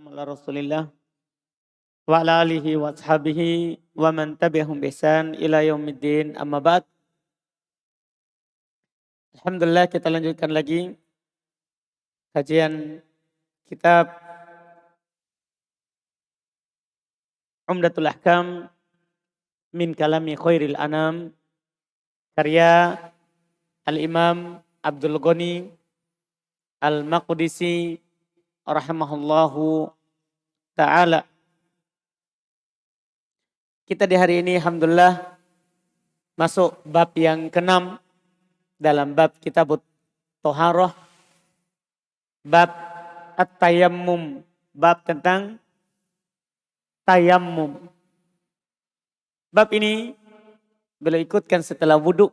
ala Rasulillah wa ala alihi wa ashabihi wa man tabi'ahum biihsan ila yaumiddin, amma ba'd. Alhamdulillah, kita lanjutkan lagi kajian kitab Umdatul Ahkam min kalami khairil anam, karya Al-Imam Abdul Ghani Al-Maqdisi rahimahullahu ta'ala. Kita di hari ini alhamdulillah masuk bab yang ke-6 dalam bab kitabut Thaharah, bab at-tayammum, bab tentang tayammum. Bab ini beliau ikutkan setelah wudhu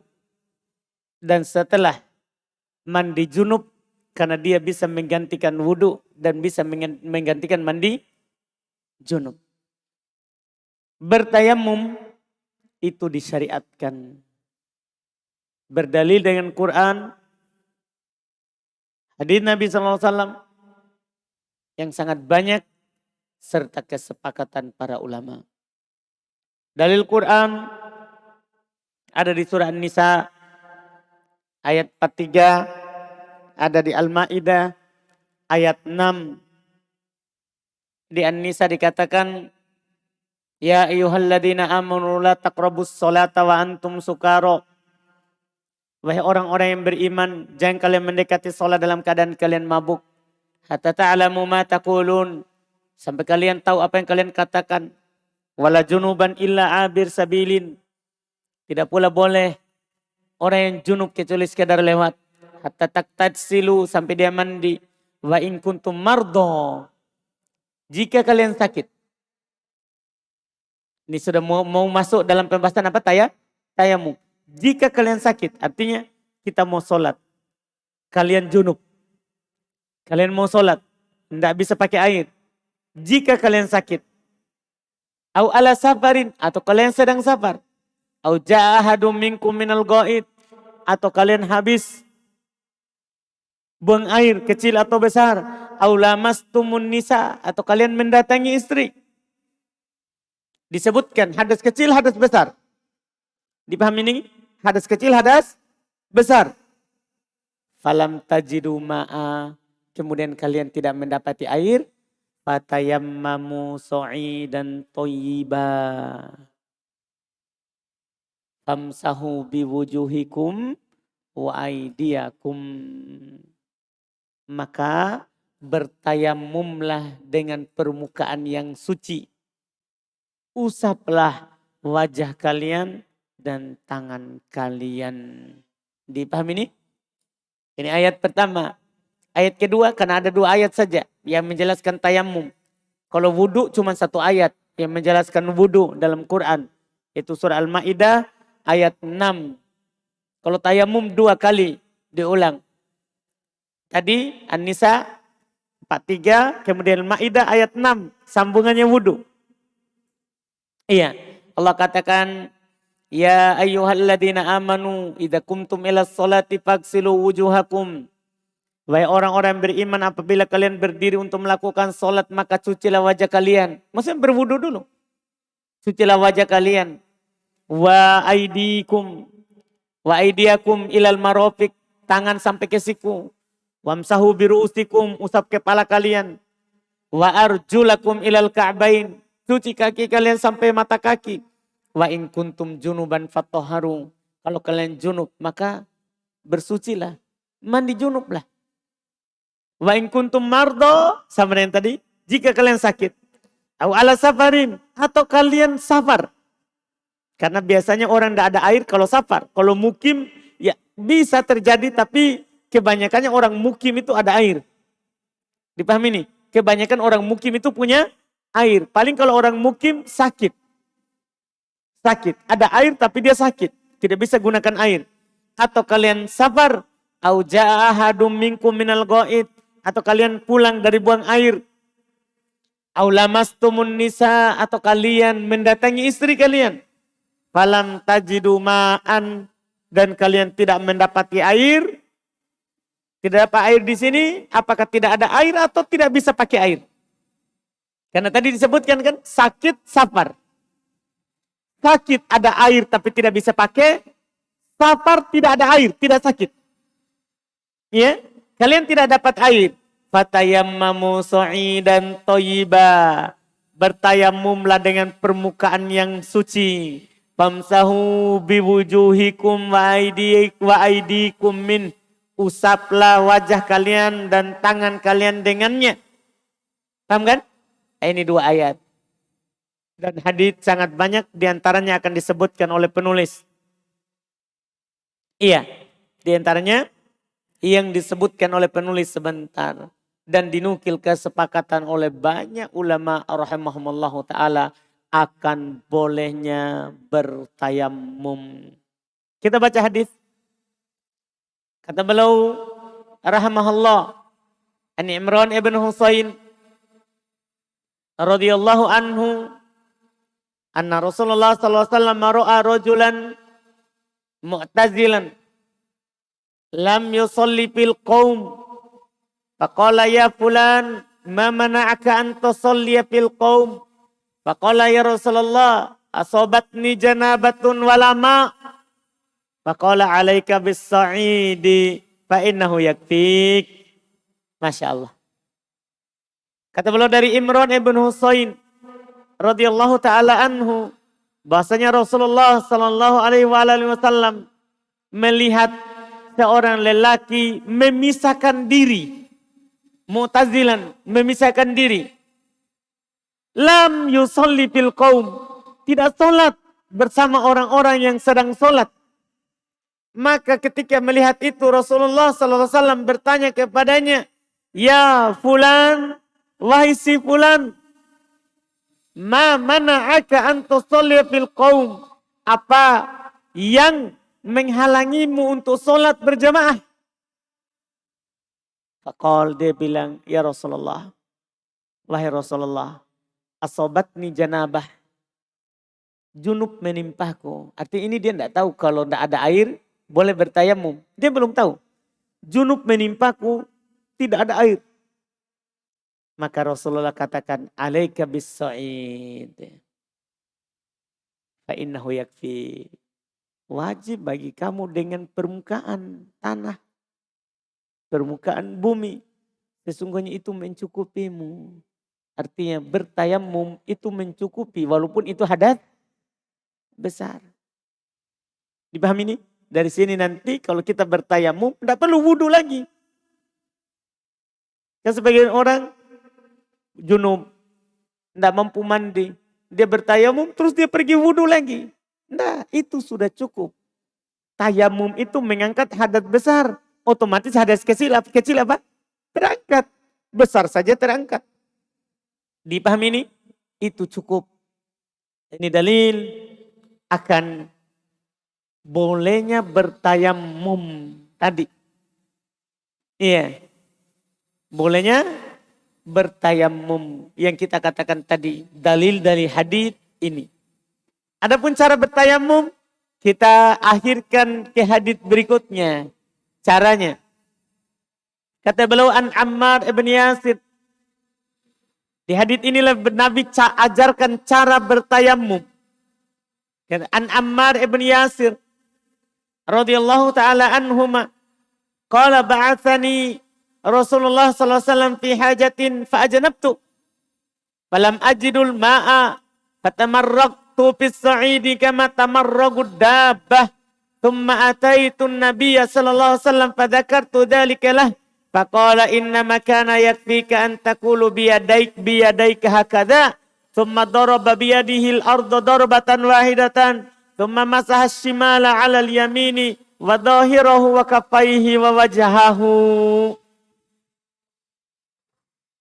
dan setelah mandi junub, karena dia bisa menggantikan wudhu dan bisa menggantikan mandi junub. Bertayamum itu disyariatkan berdalil dengan Quran, hadis Nabi SAW yang sangat banyak, serta kesepakatan para ulama. Dalil Quran ada di surah An-Nisa ayat 43, ada di Al-Ma'idah ayat 6. Di An-Nisa dikatakan, ya ayyuhalladzina amanu la taqrabus sholata wa antum sukara. Wahai orang-orang yang beriman, jangan kalian mendekati sholat dalam keadaan kalian mabuk. Hatta ta'lamu ma taqulun, sampai kalian tahu apa yang kalian katakan. Wala junuban illa abir sabilin, tidak pula boleh orang yang junub kecuali sekadar lewat. Hatta taktasilu, sampai dia mandi. Wa in kuntum mardo, jika kalian sakit. Ini sudah mau masuk dalam pembahasan apa? Tayamum. Jika kalian sakit, artinya kita mau sholat. Kalian junub. Kalian mau sholat. Tidak bisa pakai air. Jika kalian sakit. Au ala safarin, atau kalian sedang safar. Au ja'ahadum minkum minal ghaid, atau kalian habis buang air kecil atau besar. Au lamastumun nisa, atau kalian mendatangi istri. Disebutkan hadas kecil, hadas besar. Dipahami ini? Hadas kecil, hadas besar. Falam tajidu ma'a, kemudian kalian tidak mendapati air. Fatayammamu so'idan thayyiba. Famsahu biwujuhikum wa aidiyakum. Maka bertayamumlah dengan permukaan yang suci. Usaplah wajah kalian dan tangan kalian. Dipahami ini? Ini ayat pertama. Ayat kedua, karena ada 2 ayat saja yang menjelaskan tayamum. Kalau wudhu cuma 1 ayat yang menjelaskan wudhu dalam Quran. Itu surah Al-Ma'idah ayat 6. Kalau tayamum 2 kali diulang. Tadi An-Nisa 43, kemudian Al-Ma'idah ayat 6. Sambungannya wudhu. Iya, Allah katakan, ya ayyuhalladzina amanu idza kumtum ilas sholati faghsilu wujuhakum. Wahai orang-orang yang beriman, apabila kalian berdiri untuk melakukan sholat, maka cucilah wajah kalian. Maksudnya berwudu dulu. Cucilah wajah kalian. Wa aidiakum ilal marofik, tangan sampai ke siku. Wamsahu biru'usikum, usap kepala kalian. Wa arjulakum ilal ka'bain, cuci kaki kalian sampai mata kaki. Wa in kuntum junuban fattoharu, kalau kalian junub maka bersucilah, mandi junublah. Wa in kuntum mardo, sama dengan tadi, jika kalian sakit. Au ala safarin, atau kalian safar. Karena biasanya orang tidak ada air kalau safar. Kalau mukim ya bisa terjadi, tapi kebanyakannya orang mukim itu ada air. Dipahami nih? Kebanyakan orang mukim itu punya air. Paling kalau orang mukim sakit. Sakit. Ada air tapi dia sakit. Tidak bisa gunakan air. Atau kalian safar. Au ja'ahadum minkum minal ghaid. Atau kalian pulang dari buang air. Au lamastumun nisa. Atau kalian mendatangi istri kalian. Falam tajidu ma'an. Dan kalian tidak mendapati air. Tidak dapat air di sini, apakah tidak ada air atau tidak bisa pakai air? Karena tadi disebutkan kan sakit safar. Sakit ada air tapi tidak bisa pakai. Safar tidak ada air, tidak sakit. Ya, kalian tidak dapat air. Fatayammamu sa'idan thayyiba. Bertayamumlah dengan permukaan yang suci. Famsahu biwujuhikum wa aydikum min. Usaplah wajah kalian dan tangan kalian dengannya. Paham kan? Ini 2 ayat. Dan hadis sangat banyak diantaranya akan disebutkan oleh penulis. Iya, diantaranya yang disebutkan oleh penulis sebentar. Dan dinukil kesepakatan oleh banyak ulama rahimahumullahu ta'ala akan bolehnya bertayamum. Kita baca hadis. Kata beliau rahimahullah, An Imran ibn Husain radhiyallahu anhu anna Rasulullah sallallahu alaihi wasallam ra'a rajulan mu'tazilan lam yusalli fil qaum faqala ya fulan ma mana'aka an tusalli fil qaum faqala ya Rasulullah asabatni janabatun wala ma faqala alaika bis sa'idi fa innahu yakfik. Masya Allah. Kata beliau dari Imran ibn Husain radhiyallahu taala anhu bahasanya Rasulullah sallallahu alaihi wasallam melihat seorang lelaki memisahkan diri, mu'tazilan, memisahkan diri. Lam yusalli fil qaum, tidak salat bersama orang-orang yang sedang salat. Maka ketika melihat itu Rasulullah sallallahu alaihi wasallam bertanya kepadanya, "Ya fulan, wahai si fulan, ma mana'aka an tusalli fil qaum?" Apa yang menghalangimu untuk sholat berjamaah? Faqal, dia bilang, ya Rasulullah, wahai Rasulullah, asobatni janabah, junub menimpahku. Artinya ini dia tidak tahu kalau tidak ada air boleh bertayamum. Dia belum tahu. Junub menimpaku, tidak ada air. Maka Rasulullah katakan, alaika bis sa'id fa innahu yakfi. Wajib bagi kamu dengan permukaan tanah, permukaan bumi. Sesungguhnya itu mencukupimu. Artinya bertayamum itu mencukupi walaupun itu hadas besar. Dipahami ini? Dari sini nanti kalau kita bertayamum tidak perlu wudhu lagi. Kan sebagian orang junub, tidak mampu mandi. Dia bertayamum terus dia pergi wudhu lagi. Nah, itu sudah cukup. Tayamum itu mengangkat hadas besar. Otomatis hadas kecil apa? Terangkat. Besar saja terangkat. Dipahami ini? Itu cukup. Ini dalil akan bolehnya bertayamum tadi. Iya. Bolehnya bertayamum. Yang kita katakan tadi. Dalil dari hadis ini. Adapun cara bertayamum, kita akhirkan ke hadits berikutnya. Caranya. Kata beliau An Ammar ibn Yasir. Di hadits inilah Nabi ajarkan cara bertayamum. An Ammar ibn Yasir radhiyallahu taala anhuma qala ba'atsani Rasulullah sallallahu alaihi wasallam fi hajatin fa ajnabtu falam ajidul ma'a fatamarraqtu fis sa'idi kama tamarraqud dabbah thumma ataitu an-nabiyya sallallahu alaihi wasallam fadzakartu dzalika lah faqala inna ma kana yakfika an taqulu biyadayka hakadha thumma daraba biyadihi al-ardha darbatan wahidatan thumma masaha ash-shimala 'ala al-yamini wa dhahirahu wa kaffaihi wa wajhahu.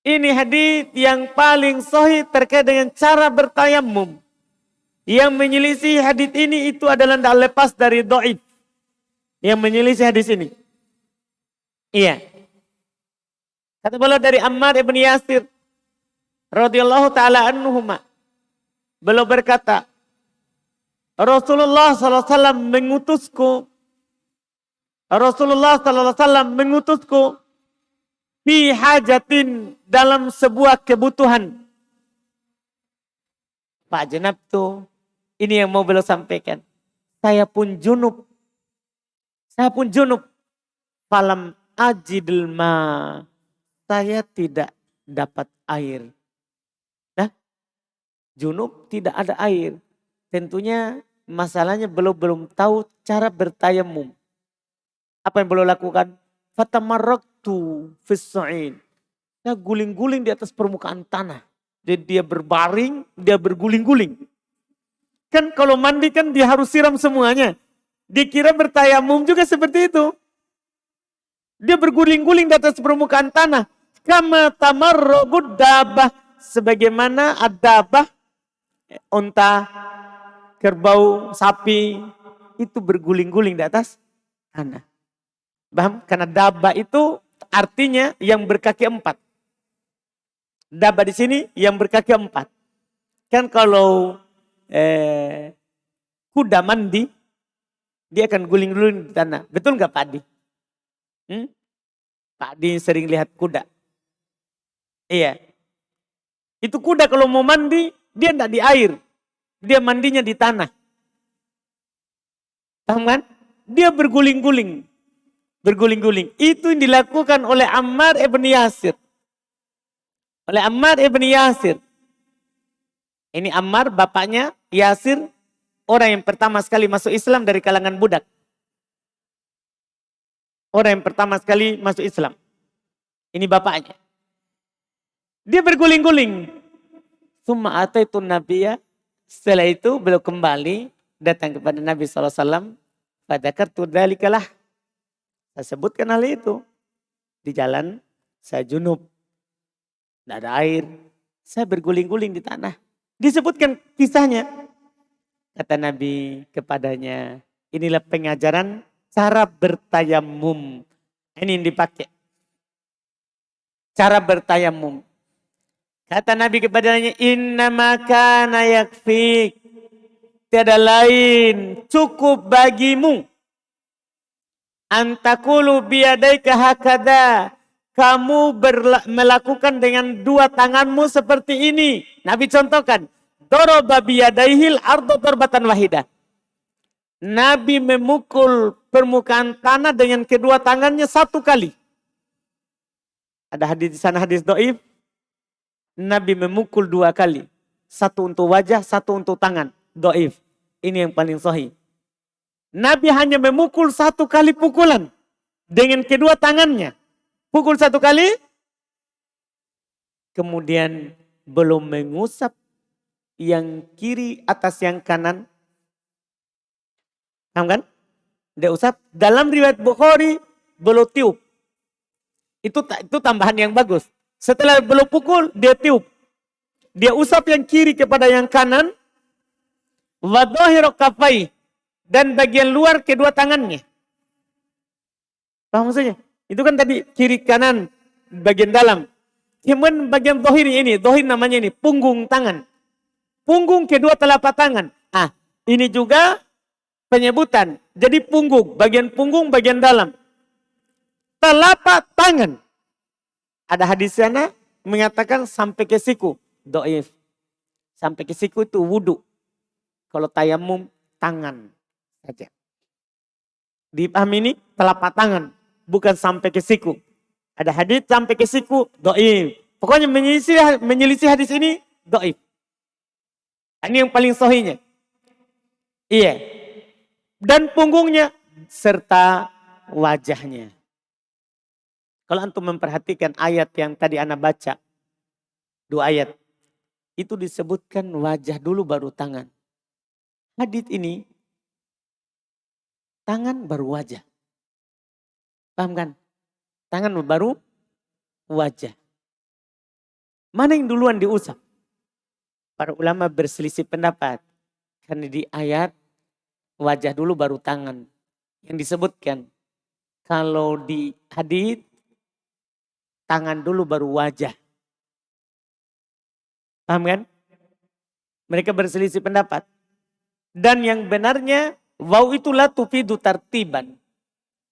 Ini hadis yang paling sahih terkait dengan cara bertayamum. Yang menyelisih hadis ini itu adalah tidak lepas dari dhaif. Yang menyelisih hadis ini. Iya. Kata beliau dari Ammar ibn Yasir radhiyallahu taala anhuma. Beliau berkata, Rasulullah sallallahu alaihi wasallam mengutusku fi hajatin dalam sebuah kebutuhan. Pak Jenab tuh, ini yang mau beliau sampaikan. Saya pun junub. Falam ajidil ma. Saya tidak dapat air. Nah, junub tidak ada air. Tentunya masalahnya belum tahu cara bertayamum. Apa yang beliau lakukan? Fatamarraktu fis-sa'id. Saya guling-guling di atas permukaan tanah. Jadi dia berbaring, dia berguling-guling. Kan kalau mandi kan dia harus siram semuanya. Dikira bertayamum juga seperti itu. Dia berguling-guling di atas permukaan tanah. Kama tamarrabud dabah. Sebagaimana adabah, unta, kerbau, sapi. Itu berguling-guling di atas tanah. Paham? Karena dabah itu artinya yang berkaki 4. Dabah di sini yang berkaki 4. Kan kalau kuda mandi, dia akan guling-guling di tanah. Betul nggak Pak Adi? Pak Adi sering lihat kuda. Iya. Itu kuda kalau mau mandi, dia enggak di air. Dia mandinya di tanah. Paham kan? Dia berguling-guling. Berguling-guling. Itu yang dilakukan oleh Ammar ibn Yasir. Ini Ammar, bapaknya Yasir, orang yang pertama sekali masuk Islam dari kalangan budak. Orang yang pertama sekali masuk Islam. Ini bapaknya. Dia berguling-guling. Summa ataitu nabiyya. Setelah itu beliau kembali datang kepada Nabi SAW. Fadzakartu dzalikalah. Saya sebutkan hal itu. Di jalan saya junub. Tidak ada air. Saya berguling-guling di tanah. Disebutkan kisahnya. Kata Nabi kepadanya. Inilah pengajaran cara bertayamum. Ini yang dipakai. Cara bertayamum. Kata Nabi kepadanya. Innama kana yakfik. Tiada lain. Cukup bagimu. Antakulu biyadaika hakada. Kamu melakukan dengan 2 tanganmu seperti ini. Nabi contohkan. Doroba biyadaihil ardo darbatan wahidah. Nabi memukul permukaan tanah dengan kedua tangannya 1 kali. Ada hadis di sana, hadis dhaif. Nabi memukul 2 kali. 1 untuk wajah, 1 untuk tangan. Dhaif. Ini yang paling sahih. Nabi hanya memukul 1 kali pukulan. Dengan kedua tangannya. Pukul 1 kali. Kemudian belum mengusap yang kiri atas yang kanan. Paham kan? Dia usap. Dalam riwayat Bukhari, belum tiup. Itu tambahan yang bagus. Setelah belum pukul, dia tiup. Dia usap yang kiri kepada yang kanan. Wa dhahiru kaffai. Dan bagian luar kedua tangannya. Paham maksudnya? Itu kan tadi kiri kanan bagian dalam. Cuman bagian zahir ini, zahir namanya ini punggung tangan. Punggung kedua telapak tangan. Ini juga penyebutan. Jadi punggung bagian dalam. Telapak tangan. Ada hadis sana mengatakan sampai ke siku. Dhaif. Sampai ke siku itu wudu. Kalau tayamum tangan saja. Dipahami ini telapak tangan. Bukan sampai ke siku. Ada hadis sampai ke siku, dhaif. Pokoknya menyelisih hadis ini, dhaif. Ini yang paling sahihnya. Iya. Dan punggungnya serta wajahnya. Kalau antum memperhatikan ayat yang tadi ana baca. 2 ayat. Itu disebutkan wajah dulu baru tangan. Hadis ini, tangan baru wajah. Paham kan? Tangan baru wajah. Mana yang duluan diusap? Para ulama berselisih pendapat. Karena di ayat wajah dulu baru tangan. Yang disebutkan. Kalau di hadits tangan dulu baru wajah. Paham kan? Mereka berselisih pendapat. Dan yang benarnya waw itu la tufidu tartiban.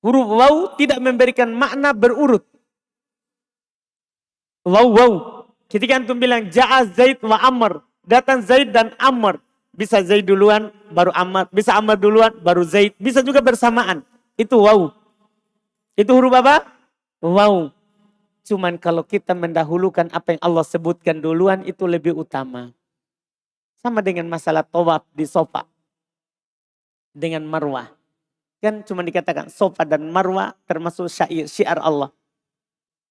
Huruf waw tidak memberikan makna berurut. Waw. Ketika antum bilang ja'a Zaid wa Amr. datang Zaid dan Amr. Bisa Zaid duluan, baru Amr. Bisa Amr duluan, baru Zaid. Bisa juga bersamaan. Itu waw. Itu huruf apa? Waw. Cuman kalau kita mendahulukan apa yang Allah sebutkan duluan, itu lebih utama. Sama dengan masalah tawaf di Safa dengan Marwah. Kan cuma dikatakan Safa dan Marwah termasuk syiar Allah.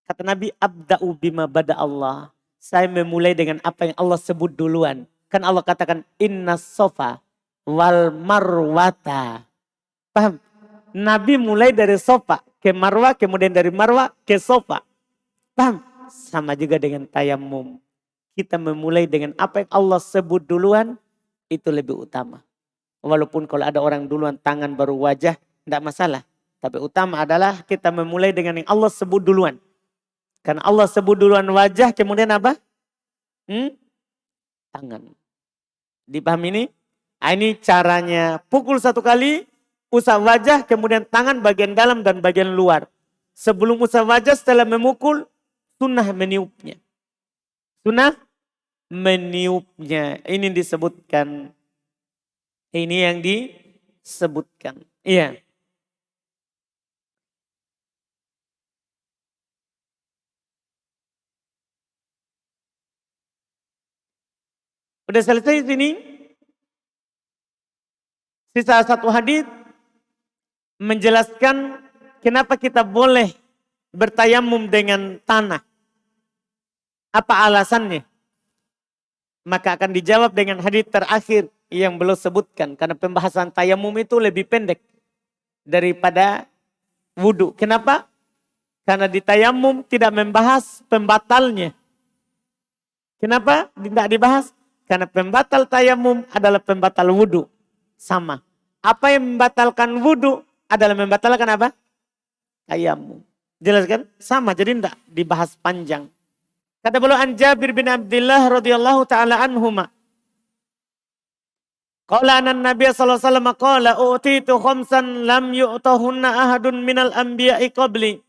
Kata Nabi, abda'u bima bada Allah. Saya memulai dengan apa yang Allah sebut duluan. Kan Allah katakan, inna Safa wal Marwata. Paham? Nabi mulai dari Safa ke Marwah, kemudian dari Marwah ke Safa. Paham? Sama juga dengan tayamum. Kita memulai dengan apa yang Allah sebut duluan, itu lebih utama. Walaupun kalau ada orang duluan tangan baru wajah, tidak masalah. Tapi utama adalah kita memulai dengan yang Allah sebut duluan. Karena Allah sebut duluan wajah, kemudian apa? Tangan. Dipahami ini? Ini caranya. Pukul 1 kali, usap wajah, kemudian tangan bagian dalam dan bagian luar. Sebelum usap wajah, setelah memukul, sunnah meniupnya. Sunnah meniupnya. Ini disebutkan. Ini yang disebutkan. Iya. Udah selesai sini. Sisa satu hadis menjelaskan kenapa kita boleh bertayamum dengan tanah. Apa alasannya? Maka akan dijawab dengan hadis terakhir yang belum sebutkan. Karena pembahasan tayamum itu lebih pendek daripada wudhu. Kenapa? Karena di tayamum tidak membahas pembatalnya. Kenapa tidak dibahas? Karena pembatal tayamum adalah pembatal wudhu. Sama. Apa yang membatalkan wudhu adalah membatalkan apa? Tayamum. Jelas kan? Sama, jadi tidak dibahas panjang. Kata beliau an Jabir bin Abdullah radhiyallahu taala anhuma. Qala anna Nabiy sallallahu alaihi wasallam qala utitu khamsan lam yu'tahunna ahadun minal anbiya'i qabli.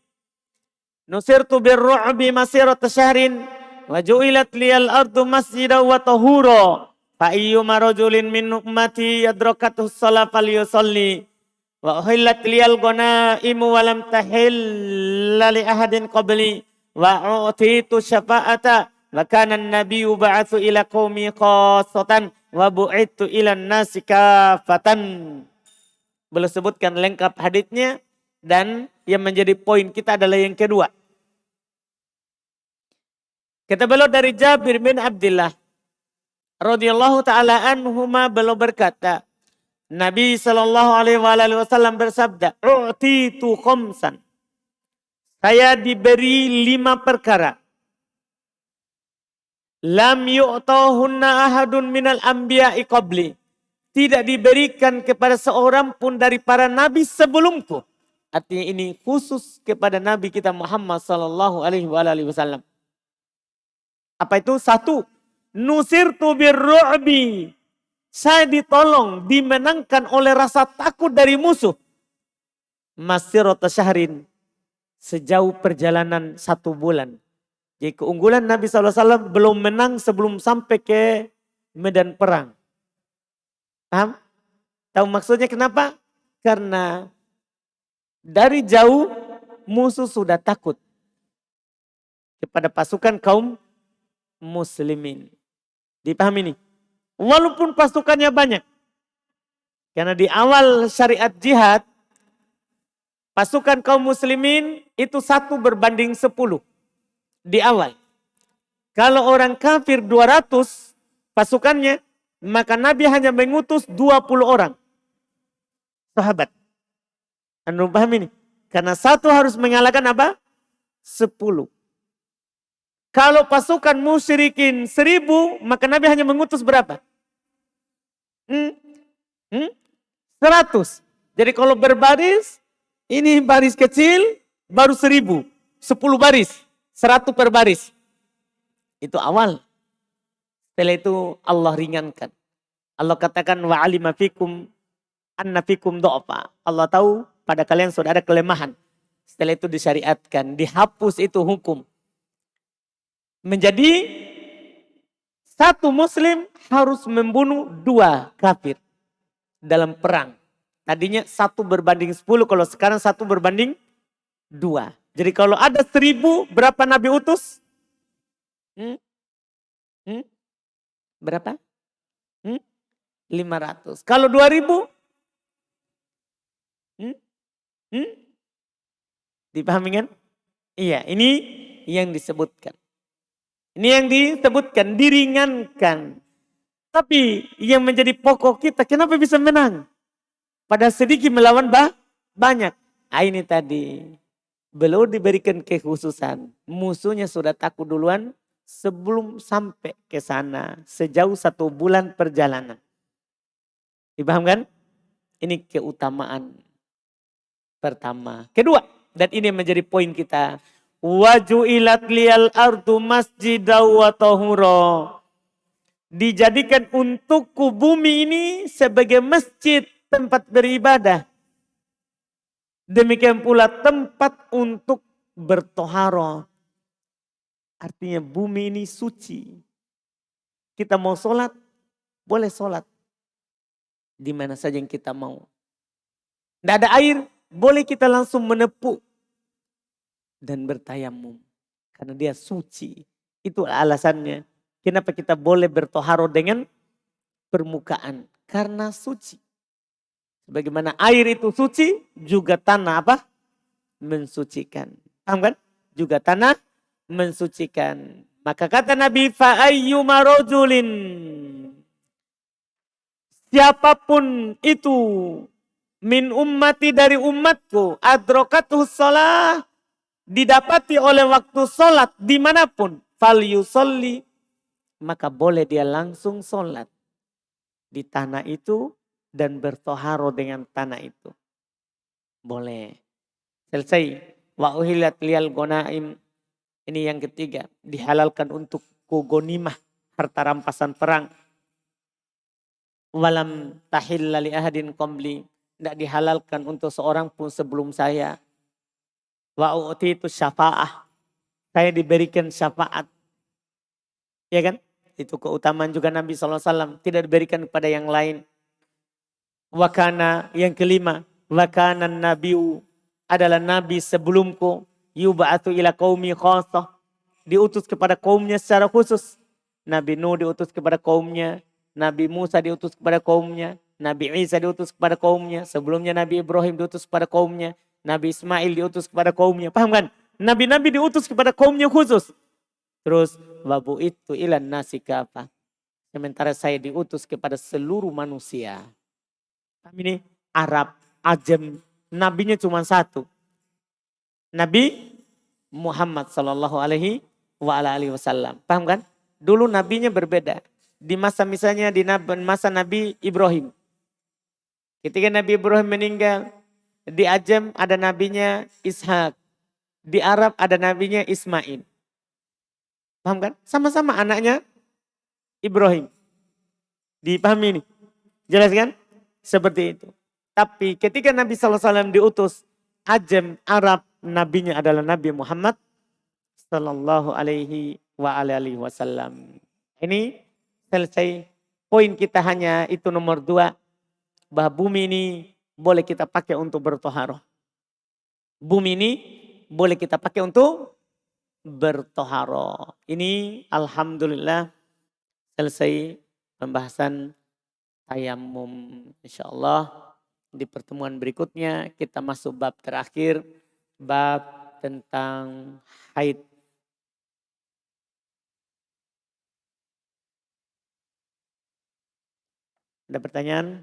Nusirtu birru'bi masirata syahrin wa ju'ilat liyal ardu masjidan wa tahura. Fa ayyuma rajulin min ummati yadrakatuhu shalah falyusalli. Wa uhillat liyal ghanaimu wa lam tahilla li ahadin qabli. Wa utitu syafa'ata wa kana an-nabiyyu ba'atsu ila qaumi khassatan wa bu'ittu ila an-nasi kafatan. Belum sebutkan lengkap haditsnya dan yang menjadi poin kita adalah yang kedua. Kita beliau dari Jabir bin Abdullah radhiyallahu taala anhuma beliau berkata, Nabi sallallahu alaihi wasallam bersabda, "U'titu khamsan." Saya diberi 5 perkara. Lam yu'tahunna ahadun minal anbiya'i qabli. Tidak diberikan kepada seorang pun dari para nabi sebelumku. Artinya ini khusus kepada Nabi kita Muhammad sallallahu alaihi wasallam. Apa itu? 1. Nusirtu birru'bi. Saya ditolong, dimenangkan oleh rasa takut dari musuh. Masirata syahrin. Sejauh perjalanan 1 bulan. Jadi keunggulan Nabi SAW belum menang sebelum sampai ke medan perang. Paham? Tahu maksudnya kenapa? Karena dari jauh musuh sudah takut kepada pasukan kaum muslimin. Dipahami nih? Walaupun pasukannya banyak. Karena di awal syariat jihad, pasukan kaum muslimin itu 1 berbanding 10 di awal. Kalau orang kafir 200 pasukannya, maka Nabi hanya mengutus 20 orang. Sahabat. Anda paham ini? Karena 1 harus mengalahkan apa? 10. Kalau pasukan musyrikin 1000, maka Nabi hanya mengutus berapa? 100. Jadi kalau berbaris, ini baris kecil, baru 1000. 10 baris, 100 per baris. Itu awal. Setelah itu Allah ringankan. Allah katakan wa alima fikum anna fikum do'fa. Allah tahu pada kalian sudah ada kelemahan. Setelah itu disyariatkan, dihapus itu hukum. Menjadi Satu muslim harus membunuh 2 kafir dalam perang. Tadinya 1:10, kalau sekarang 1:2. Jadi kalau ada 1000, berapa Nabi utus? Hmm? Hmm? Berapa? 500. Kalau 2000? Hmm? Hmm? Dipahami kan? Iya, ini yang disebutkan. Ini yang disebutkan, diringankan. Tapi yang menjadi pokok kita, kenapa bisa menang? Pada sedikit melawan banyak. Ini tadi. Belum diberikan kekhususan. Musuhnya sudah takut duluan sebelum sampai ke sana. Sejauh 1 bulan perjalanan. Dipahamkan? Ini keutamaan pertama. Kedua, dan ini menjadi poin kita. Waju'ilat liyal ardu masjidaw wa tahura. Dijadikan untukku bumi ini sebagai masjid, tempat beribadah. Demikian pula tempat untuk bertoharo. Artinya bumi ini suci. Kita mau sholat, boleh sholat. Di mana saja yang kita mau. Tidak ada air, boleh kita langsung menepuk. Dan bertayamum. Karena dia suci. Itu alasannya. Kenapa kita boleh bertoharo dengan permukaan. Karena suci. Bagaimana air itu suci, juga tanah apa? Mensucikan. Paham kan? Juga tanah mensucikan. Maka kata Nabi, fa'ayyuma rajulin. Siapapun itu min ummati dari umatku, adrokatuh shalah, didapati oleh waktu sholat dimanapun, fal yusolli, maka boleh dia langsung sholat di tanah itu dan bertoharo dengan tanah itu. Boleh. Selesai. Wa uhilat liyal gonaim. Ini yang ketiga. Dihalalkan untuk gonimah, harta rampasan perang. Walam tahilla li ahadin qabli. Tidak dihalalkan untuk seorang pun sebelum saya. Wa u'titu syafa'ah. Saya diberikan syafaat. Ya kan? Itu keutamaan juga Nabi SAW. Tidak diberikan kepada yang lain. Wakana yang kelima. Wakana nabiu adalah nabi sebelumku. Yuba'atu ila qaumi khasah. Diutus kepada kaumnya secara khusus. Nabi Nuh diutus kepada kaumnya. Nabi Musa diutus kepada kaumnya. Nabi Isa diutus kepada kaumnya. Sebelumnya Nabi Ibrahim diutus kepada kaumnya. Nabi Ismail diutus kepada kaumnya. Paham kan? Nabi-nabi diutus kepada kaumnya khusus. Terus wabu itu ilan nasi kafah. Sementara saya diutus kepada seluruh manusia. Kami ini Arab, Ajam, nabinya cuma satu. Nabi Muhammad sallallahu alaihi wasallam. Paham kan? Dulu nabinya berbeda. Di masa misalnya di masa Nabi Ibrahim. Ketika Nabi Ibrahim meninggal, di Ajam ada nabinya Ishak. Di Arab ada nabinya Ismail. Paham kan? Sama-sama anaknya Ibrahim. Dipahami ini? Jelas kan? Seperti itu. Tapi ketika Nabi SAW diutus, Ajam, Arab, nabinya adalah Nabi Muhammad sallallahu alaihi wasallam. Ini selesai. Poin kita hanya itu nomor 2. Bahwa bumi ini boleh kita pakai untuk bertoharoh. Bumi ini boleh kita pakai untuk bertoharoh. Ini alhamdulillah selesai pembahasan tayamum. InsyaAllah di pertemuan berikutnya kita masuk bab terakhir. Bab tentang haid. Ada pertanyaan?